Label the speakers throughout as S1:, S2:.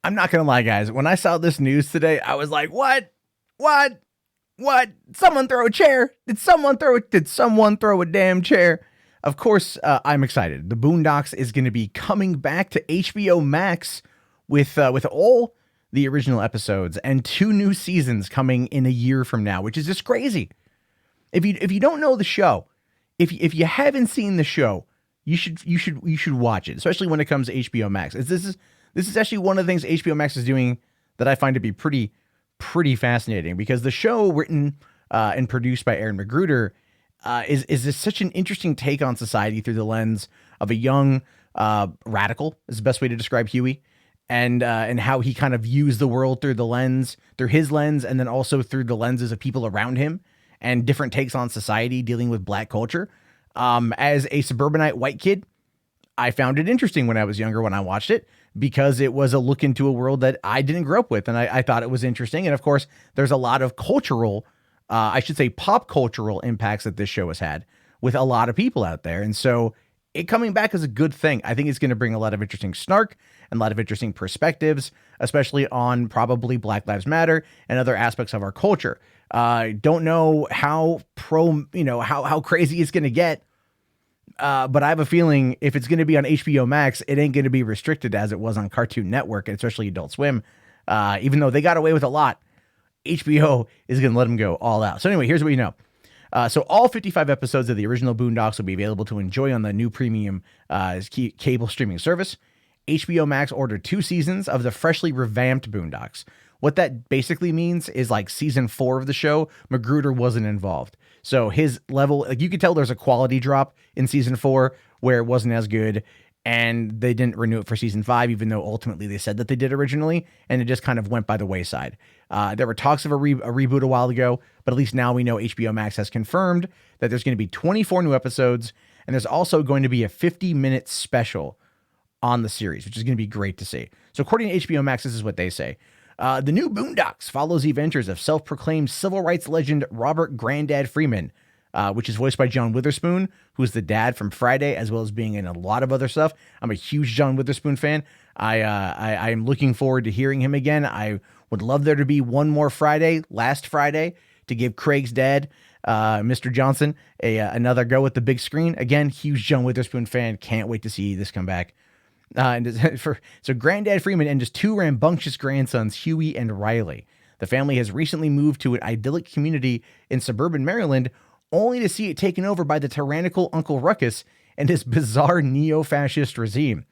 S1: I'm not gonna lie, guys. When I saw this news today, I was like, "What? What? What? Someone throw a chair? Did someone throw a damn chair?" Of course, I'm excited. The Boondocks is going to be coming back to HBO Max with all the original episodes and 2 new seasons coming in a year from now, which is just crazy. If you don't know the show, if you haven't seen the show, you should watch it, especially when it comes to HBO Max. This is actually one of the things HBO Max is doing that I find to be pretty fascinating, because the show, written and produced by McGruder, is just such an interesting take on society through the lens of a young radical, is the best way to describe Huey, and how he kind of views the world through his lens, and then also through the lenses of people around him, and different takes on society dealing with black culture. As a suburbanite white kid, I found it interesting when I was younger when I watched it, because it was a look into a world that I didn't grow up with, and I thought it was interesting. And of course, there's a lot of cultural, I should say pop cultural impacts that this show has had with a lot of people out there. And so it coming back is a good thing. I think it's going to bring a lot of interesting snark and a lot of interesting perspectives, especially on probably Black Lives Matter and other aspects of our culture. Don't know how how crazy it's going to get. But I have a feeling if it's going to be on HBO Max, it ain't going to be restricted as it was on Cartoon Network, and especially Adult Swim. Even though they got away with a lot, HBO is going to let them go all out. So anyway, here's what you know. So all 55 episodes of the original Boondocks will be available to enjoy on the new premium cable streaming service. HBO Max ordered 2 seasons of the freshly revamped Boondocks. What that basically means is, like, season 4 of the show, McGruder wasn't involved. So his level, like, you could tell there's a quality drop in season 4 where it wasn't as good, and they didn't renew it for season 5, even though ultimately they said that they did originally, and it just kind of went by the wayside. There were talks of a reboot a while ago, but at least now we know HBO Max has confirmed that there's going to be 24 new episodes, and there's also going to be a 50-minute special on the series, which is going to be great to see. So according to HBO Max, this is what they say. The new Boondocks follows the adventures of self-proclaimed civil rights legend Robert Grandad Freeman, which is voiced by John Witherspoon, who's the dad from Friday, as well as being in a lot of other stuff. I'm a huge John Witherspoon fan. I am looking forward to hearing him again. I would love there to be one more Friday, last Friday, to give Craig's dad, Mr. Johnson, another go at the big screen. Again, huge John Witherspoon fan. Can't wait to see this come back. So Granddad Freeman and his 2 rambunctious grandsons, Huey and Riley. The family has recently moved to an idyllic community in suburban Maryland, only to see it taken over by the tyrannical Uncle Ruckus and his bizarre neo-fascist regime.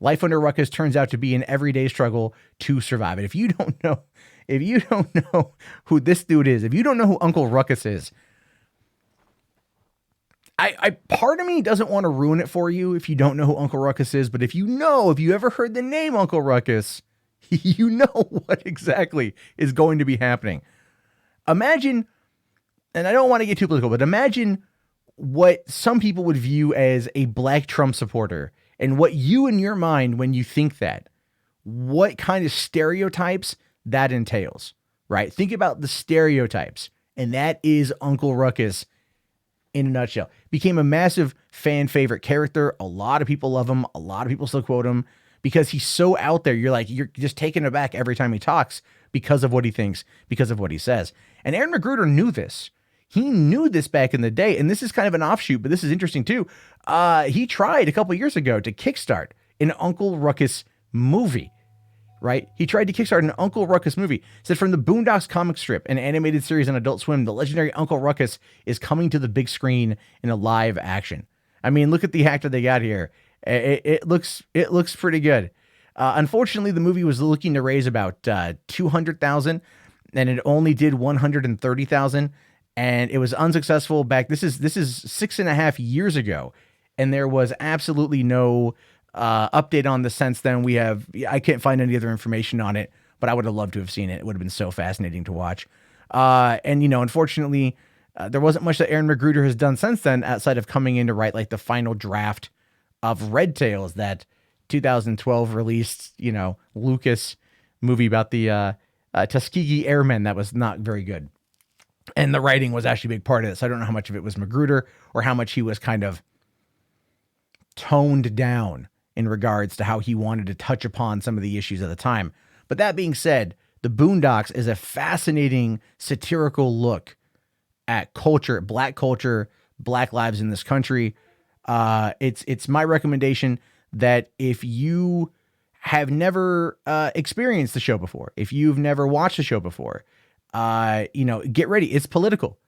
S1: Life under Ruckus turns out to be an everyday struggle to survive. And if you don't know who this dude is, if you don't know who Uncle Ruckus is, I part of me doesn't want to ruin it for you if you don't know who Uncle Ruckus is, but if you ever heard the name Uncle Ruckus, you know what exactly is going to be happening. Imagine, and I don't want to get too political, but imagine what some people would view as a black Trump supporter, and what you in your mind, when you think that, what kind of stereotypes that entails, right? Think about the stereotypes, and that is Uncle Ruckus in a nutshell. Became a massive fan favorite character. A lot of people love him. A lot of people still quote him because he's so out there. You're just taken aback every time he talks because of what he thinks, because of what he says. And Aaron McGruder knew this. He knew this back in the day. And this is kind of an offshoot, but this is interesting too. He tried a couple years ago to kickstart an Uncle Ruckus movie. Right? He tried to kickstart an Uncle Ruckus movie. Said from the Boondocks comic strip, an animated series on Adult Swim, the legendary Uncle Ruckus is coming to the big screen in a live action. I mean, look at the actor they got here. It looks pretty good. Unfortunately, the movie was looking to raise about $200,000, and it only did $130,000, and it was unsuccessful back. This is 6.5 years ago, and there was absolutely no update on the since then. I can't find any other information on it, but I would have loved to have seen it. It would have been so fascinating to watch. And unfortunately, there wasn't much that Aaron McGruder has done since then, outside of coming in to write like the final draft of Red Tails, that 2012 released, Lucas movie about the Tuskegee Airmen that was not very good. And the writing was actually a big part of it. So I don't know how much of it was McGruder or how much he was kind of toned down in regards to how he wanted to touch upon some of the issues at the time. But that being said, the Boondocks is a fascinating satirical look at culture, black lives in this country. It's my recommendation that if you have never experienced the show before, if you've never watched the show before, get ready. It's political.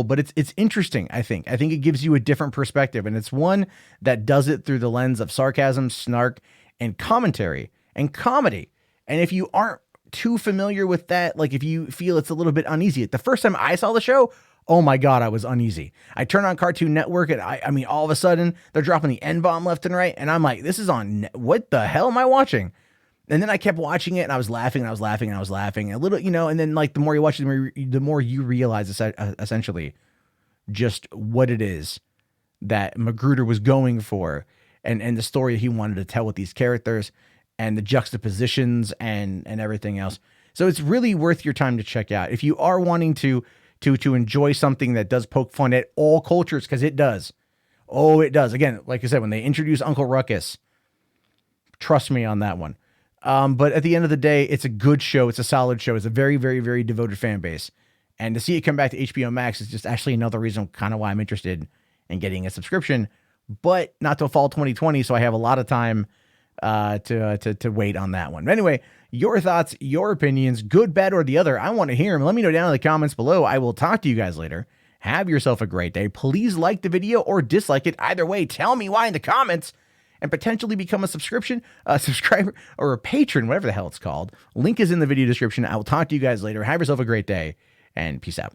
S1: But it's interesting. I think it gives you a different perspective, and it's one that does it through the lens of sarcasm, snark, and commentary and comedy. And if you aren't too familiar with that, like if you feel it's a little bit uneasy, the first time I saw the show, oh my God, I was uneasy. I turned on Cartoon Network, and I mean, all of a sudden they're dropping the N-bomb left and right, and I'm like, this is on. What the hell am I watching? And then I kept watching it, and I was laughing, and I was laughing, and I was laughing a little, and then like the more you watch it, the more you realize essentially just what it is that McGruder was going for, and the story he wanted to tell with these characters, and the juxtapositions and everything else. So it's really worth your time to check out if you are wanting to enjoy something that does poke fun at all cultures, because it does. Oh, it does. Again, like I said, when they introduce Uncle Ruckus, trust me on that one. But at the end of the day, it's a good show. It's a solid show. It's a very, very, very devoted fan base. And to see it come back to HBO Max is just actually another reason kind of why I'm interested in getting a subscription, but not till fall 2020. So I have a lot of time to wait on that one. But anyway, your thoughts, your opinions, good, bad, or the other, I want to hear them. Let me know down in the comments below. I will talk to you guys later. Have yourself a great day. Please like the video or dislike it. Either way, tell me why in the comments, and potentially become a subscriber, or a patron, whatever the hell it's called. Link is in the video description. I will talk to you guys later. Have yourself a great day, and peace out.